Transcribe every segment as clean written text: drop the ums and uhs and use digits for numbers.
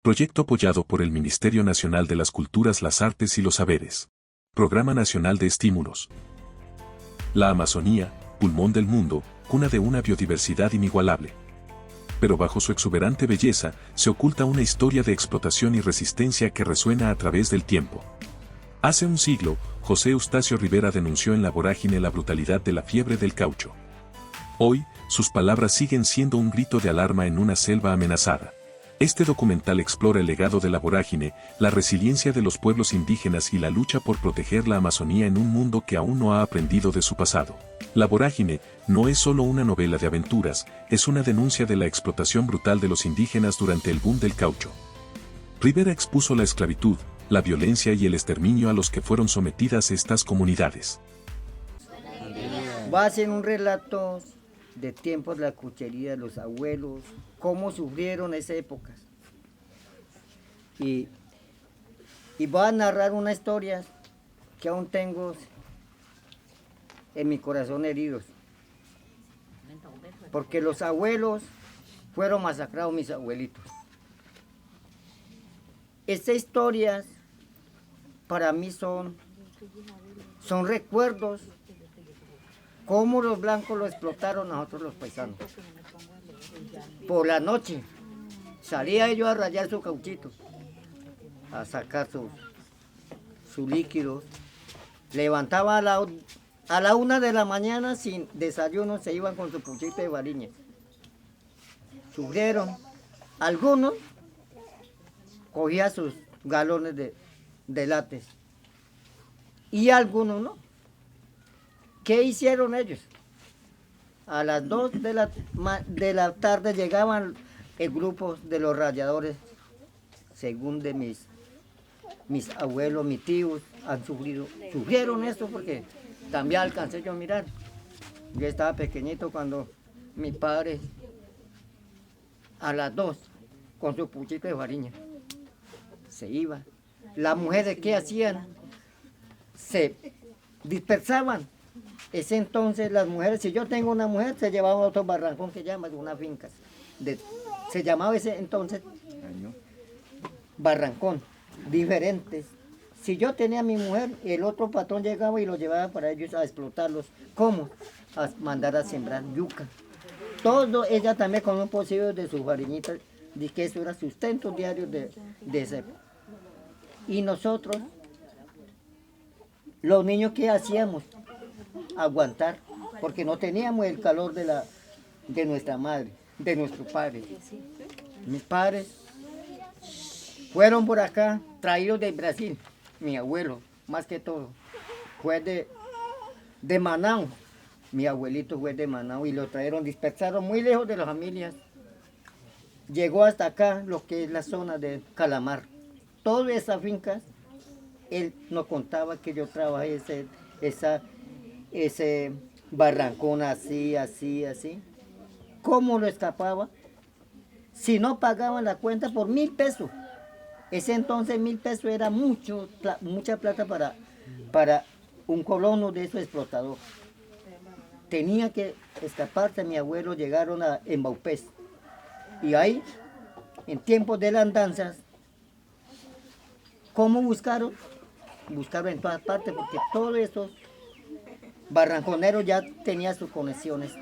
Proyecto apoyado por el Ministerio Nacional de las Culturas, las Artes y los Saberes. Programa Nacional de Estímulos. La Amazonía, pulmón del mundo, cuna de una biodiversidad inigualable. Pero bajo su exuberante belleza, se oculta una historia de explotación y resistencia que resuena a través del tiempo. Hace un siglo, José Eustacio Rivera denunció en La Vorágine la brutalidad de la fiebre del caucho. Hoy, sus palabras siguen siendo un grito de alarma en una selva amenazada. Este documental explora el legado de La Vorágine, la resiliencia de los pueblos indígenas y la lucha por proteger la Amazonía en un mundo que aún no ha aprendido de su pasado. La Vorágine no es solo una novela de aventuras, es una denuncia de la explotación brutal de los indígenas durante el boom del caucho. Rivera expuso la esclavitud, la violencia y el exterminio a los que fueron sometidas estas comunidades. Va a ser un relato de tiempos de la cuchería de los abuelos, cómo sufrieron esas épocas. Y voy a narrar una historia que aún tengo en mi corazón heridos. Porque los abuelos fueron masacrados, mis abuelitos. Estas historias para mí son recuerdos cómo los blancos lo explotaron a nosotros los paisanos. Por la noche salía ellos a rayar su cauchito, a sacar su líquido. Levantaba a la 1 de la mañana sin desayuno, se iban con su puchito de variña. Sufrieron. Algunos cogían sus galones de látex y algunos no. ¿Qué hicieron ellos? A las 2 de la tarde llegaban el grupo de los rayadores, según de mis abuelos, mis tíos, sufrieron esto porque también alcancé yo a mirar. Yo estaba pequeñito cuando mi padre, a las 2, con su puchito de fariña, se iba. Las mujeres, ¿qué hacían? Se dispersaban. Ese entonces las mujeres, si yo tengo una mujer, se llevaba a otro barrancón que llama, de una finca. Se llamaba ese entonces barrancón, diferentes. Si yo tenía a mi mujer, el otro patrón llegaba y lo llevaba para ellos a explotarlos. ¿Cómo? A mandar a sembrar yuca. Todo, ella también con un pocillo de sus variñitas, de que eso era sustento diario de esa época. Y nosotros, los niños, ¿qué hacíamos? Aguantar, porque no teníamos el calor de nuestra madre, de nuestro padre. Mis padres fueron por acá, traídos de Brasil, mi abuelo, más que todo, fue de Manao, mi abuelito fue de Manao y lo trajeron, dispersaron muy lejos de las familias. Llegó hasta acá, lo que es la zona de Calamar. Todas esas fincas, él nos contaba que yo trabajé ese barrancón así. ¿Cómo lo escapaba? Si no pagaban la cuenta por 1.000 pesos. Ese entonces 1.000 pesos era mucha plata para un colono de esos explotadores. Tenía que escaparse, mi abuelo llegaron en Baupés. Y ahí, en tiempos de las andanzas, ¿cómo buscaron? Buscaron en todas partes, porque todos esos barranconeros ya tenían sus conexiones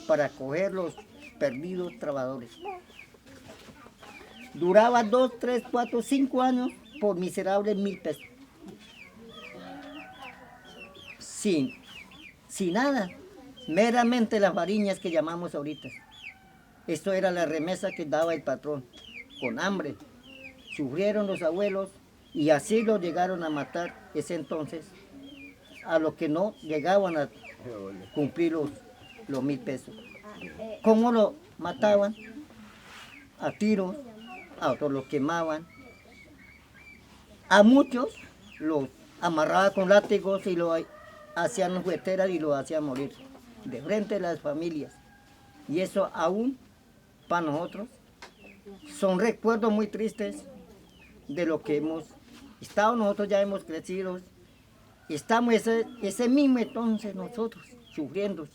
para coger los perdidos trabajadores. Duraba 2, 3, 4, 5 años por miserables 1.000 pesos. Sin nada, meramente las variñas que llamamos ahorita. Esto era la remesa que daba el patrón, con hambre. Sufrieron los abuelos y así los llegaron a matar ese entonces, a los que no llegaban a cumplir los 1.000 pesos. ¿Cómo lo mataban? A tiros, a otros los quemaban. A muchos los amarraban con látigos y los hacían jugueteras y los hacían morir de frente a las familias. Y eso aún para nosotros son recuerdos muy tristes de lo que hemos estado. Nosotros ya hemos crecido. Estamos ese mismo entonces nosotros sufriendo.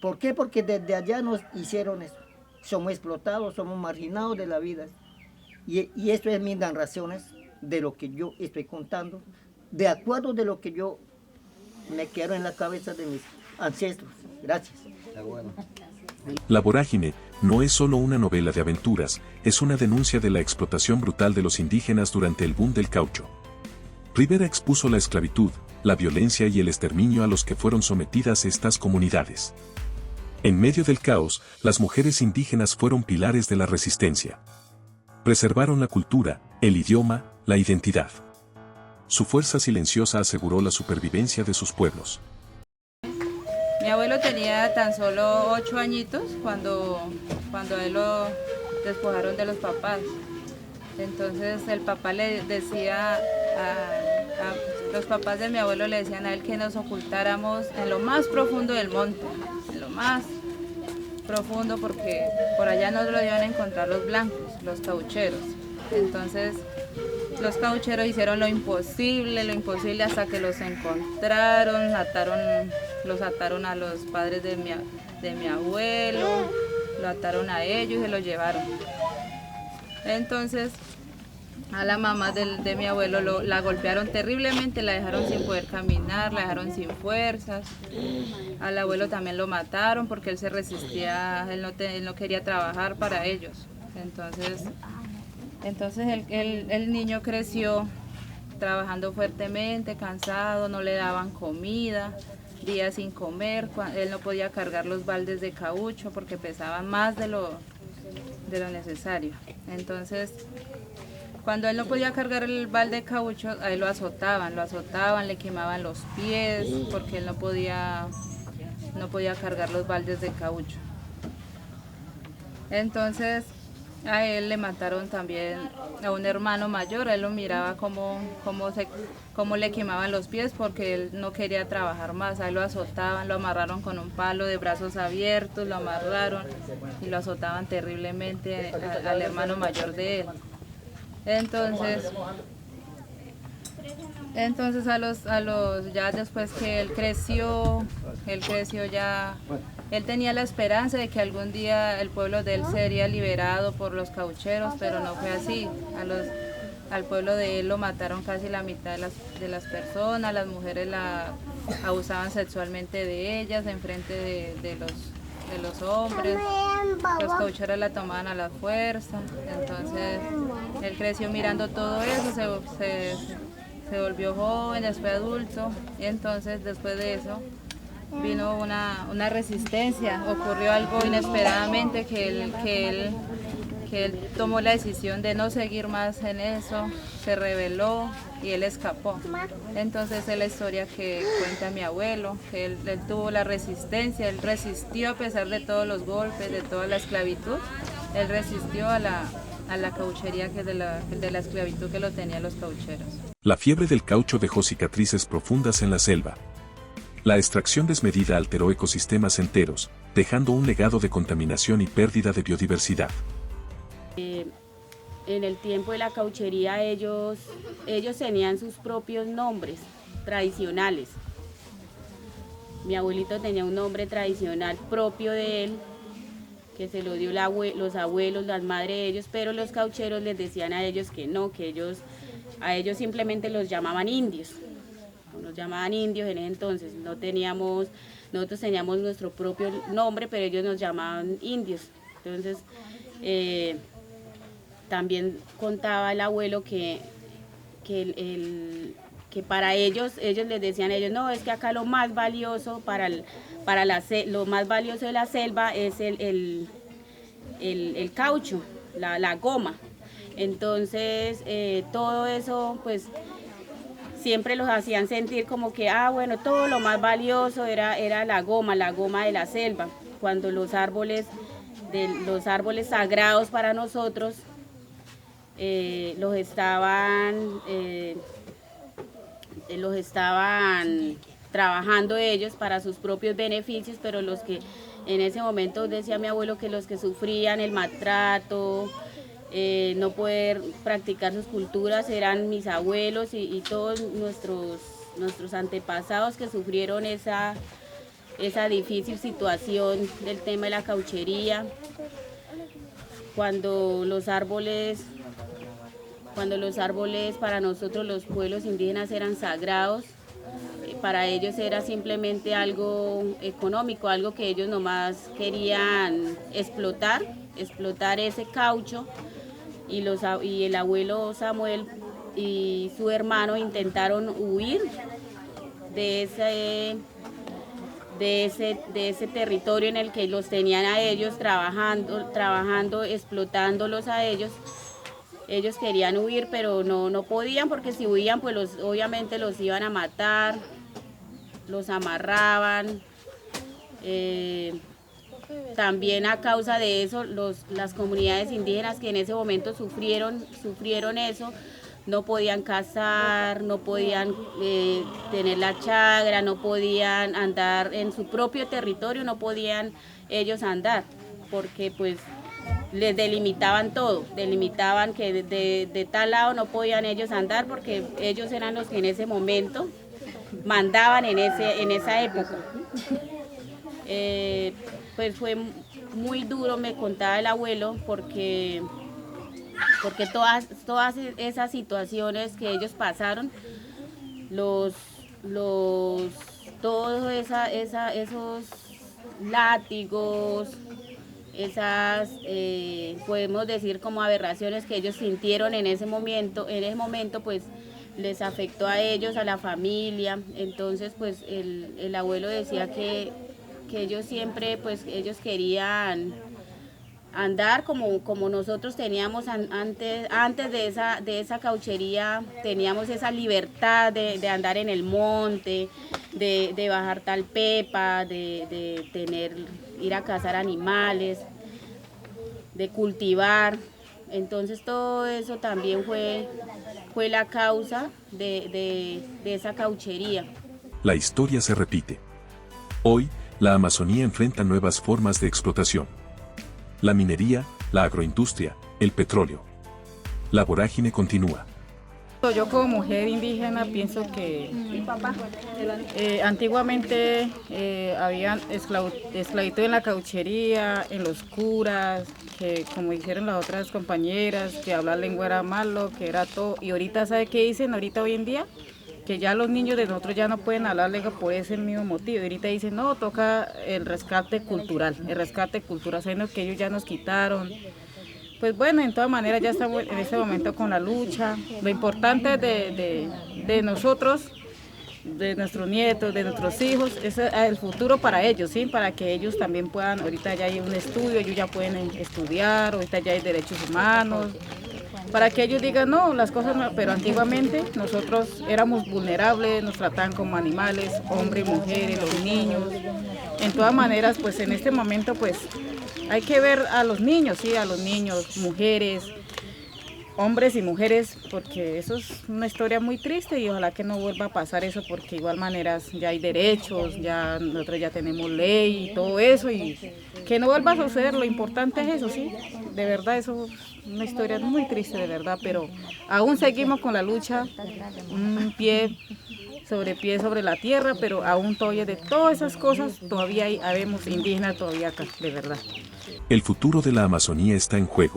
¿Por qué? Porque desde allá nos hicieron eso. Somos explotados, somos marginados de la vida. Y esto es mis narraciones de lo que yo estoy contando, de acuerdo de lo que yo me quedo en la cabeza de mis ancestros. Gracias. La Vorágine no es solo una novela de aventuras, es una denuncia de la explotación brutal de los indígenas durante el boom del caucho. Rivera expuso la esclavitud, la violencia y el exterminio a los que fueron sometidas estas comunidades. En medio del caos, las mujeres indígenas fueron pilares de la resistencia. Preservaron la cultura, el idioma, la identidad. Su fuerza silenciosa aseguró la supervivencia de sus pueblos. Mi abuelo tenía tan solo 8 añitos cuando a él lo despojaron de los papás. Entonces el papá le decía los papás de mi abuelo le decían a él que nos ocultáramos en lo más profundo del monte, en lo más profundo, porque por allá nos lo iban a encontrar los blancos, los caucheros. Entonces los caucheros hicieron lo imposible hasta que los encontraron, los ataron a los padres de mi abuelo, lo ataron a ellos y se los llevaron. Entonces a la mamá de mi abuelo la golpearon terriblemente, la dejaron sin poder caminar, la dejaron sin fuerzas. Al abuelo también lo mataron porque él se resistía, él no quería trabajar para ellos. Entonces el niño creció trabajando fuertemente, cansado, no le daban comida, días sin comer, él no podía cargar los baldes de caucho porque pesaban más de lo necesario. Entonces, cuando él no podía cargar el balde de caucho, a él lo azotaban, le quemaban los pies porque él no podía cargar los baldes de caucho. Entonces, a él le mataron también a un hermano mayor, él lo miraba cómo le quemaban los pies porque él no quería trabajar más, a él lo azotaban, lo amarraron con un palo de brazos abiertos, lo amarraron y lo azotaban terriblemente al hermano mayor de él. Entonces ya después que él creció ya, él tenía la esperanza de que algún día el pueblo de él sería liberado por los caucheros, pero no fue así. Al pueblo de él lo mataron casi la mitad de las personas, las mujeres abusaban sexualmente de ellas en frente de los hombres, los caucheros la tomaban a la fuerza. Entonces él creció mirando todo eso, se volvió joven, después adulto, y entonces después de eso vino una resistencia, ocurrió algo inesperadamente que él tomó la decisión de no seguir más en eso, se rebeló y él escapó. Entonces es la historia que cuenta mi abuelo, que él tuvo la resistencia, él resistió a pesar de todos los golpes, de toda la esclavitud, él resistió a la cauchería de la esclavitud que lo tenían los caucheros. La fiebre del caucho dejó cicatrices profundas en la selva. La extracción desmedida alteró ecosistemas enteros, dejando un legado de contaminación y pérdida de biodiversidad. En el tiempo de la cauchería ellos tenían sus propios nombres tradicionales. Mi abuelito tenía un nombre tradicional propio de él, que se lo dio los abuelos, las madres de ellos, pero los caucheros les decían a ellos que no, a ellos simplemente los llamaban indios. Nos llamaban indios en ese entonces, nosotros teníamos nuestro propio nombre, pero ellos nos llamaban indios. Entonces, también contaba el abuelo que para ellos les decían a ellos, no, es que acá lo más valioso lo más valioso de la selva es el caucho, la goma. Entonces, todo eso, pues, siempre los hacían sentir como que, bueno, todo lo más valioso era la goma de la selva, cuando los árboles sagrados para nosotros los estaban trabajando ellos para sus propios beneficios, pero los que en ese momento, decía mi abuelo, que los que sufrían el maltrato, no poder practicar sus culturas, eran mis abuelos y todos nuestros antepasados que sufrieron esa difícil situación del tema de la cauchería, cuando los árboles cuando los árboles para nosotros los pueblos indígenas eran sagrados, para ellos era simplemente algo económico, algo que ellos nomás querían explotar ese caucho, y el abuelo Samuel y su hermano intentaron huir de ese territorio en el que los tenían a ellos trabajando, explotándolos a ellos. Ellos querían huir, pero no podían, porque si huían, pues obviamente los iban a matar, los amarraban. También a causa de eso, las comunidades indígenas que en ese momento sufrieron eso, no podían cazar, no podían tener la chagra, no podían andar en su propio territorio, no podían ellos andar, porque pues les delimitaban todo, delimitaban que de tal lado no podían ellos andar, porque ellos eran los que en ese momento mandaban en esa época. Pues fue muy duro, me contaba el abuelo, porque todas esas situaciones que ellos pasaron, todos esos látigos, esas podemos decir como aberraciones que ellos sintieron en ese momento pues les afectó a ellos, a la familia. Entonces pues el abuelo decía que ellos siempre, pues ellos querían andar como nosotros teníamos antes de esa cauchería, teníamos esa libertad de andar en el monte, de bajar tal pepa, de ir a cazar animales, de cultivar. Entonces todo eso también fue la causa de esa cauchería. La historia se repite. Hoy, la Amazonía enfrenta nuevas formas de explotación. La minería, la agroindustria, el petróleo. La vorágine continúa. Yo como mujer indígena pienso que antiguamente había esclavitud en la cauchería, en los curas, que como dijeron las otras compañeras, que hablar lengua era malo, que era todo. Y ahorita, ¿sabe qué dicen ahorita hoy en día? Que ya los niños de nosotros ya no pueden hablar lengua por ese mismo motivo. Y ahorita dicen, no, toca el rescate cultural, sabiendo que ellos ya nos quitaron. Pues bueno, en todas maneras ya estamos en este momento con la lucha. Lo importante de nosotros, de nuestros nietos, de nuestros hijos, es el futuro para ellos, ¿sí? Para que ellos también puedan, ahorita ya hay un estudio, ellos ya pueden estudiar, ahorita ya hay derechos humanos, para que ellos digan, no, las cosas no, pero antiguamente nosotros éramos vulnerables, nos trataban como animales, hombres, mujeres, los niños. En todas maneras, pues en este momento, pues hay que ver a los niños, sí, a los niños, mujeres, hombres y mujeres, porque eso es una historia muy triste y ojalá que no vuelva a pasar eso, porque igual maneras ya hay derechos, ya nosotros ya tenemos ley y todo eso, y que no vuelva a suceder. Lo importante es eso, sí, de verdad eso es una historia muy triste, de verdad, pero aún seguimos con la lucha, un pie sobre la tierra, pero aún todavía de todas esas cosas todavía habemos indígenas todavía acá, de verdad. El futuro de la Amazonía está en juego.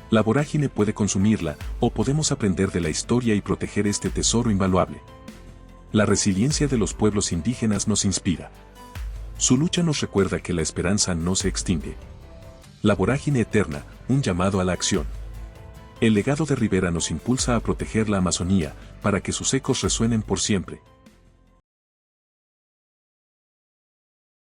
La vorágine puede consumirla, o podemos aprender de la historia y proteger este tesoro invaluable. La resiliencia de los pueblos indígenas nos inspira. Su lucha nos recuerda que la esperanza no se extingue. La vorágine eterna, un llamado a la acción. El legado de Rivera nos impulsa a proteger la Amazonía, para que sus ecos resuenen por siempre.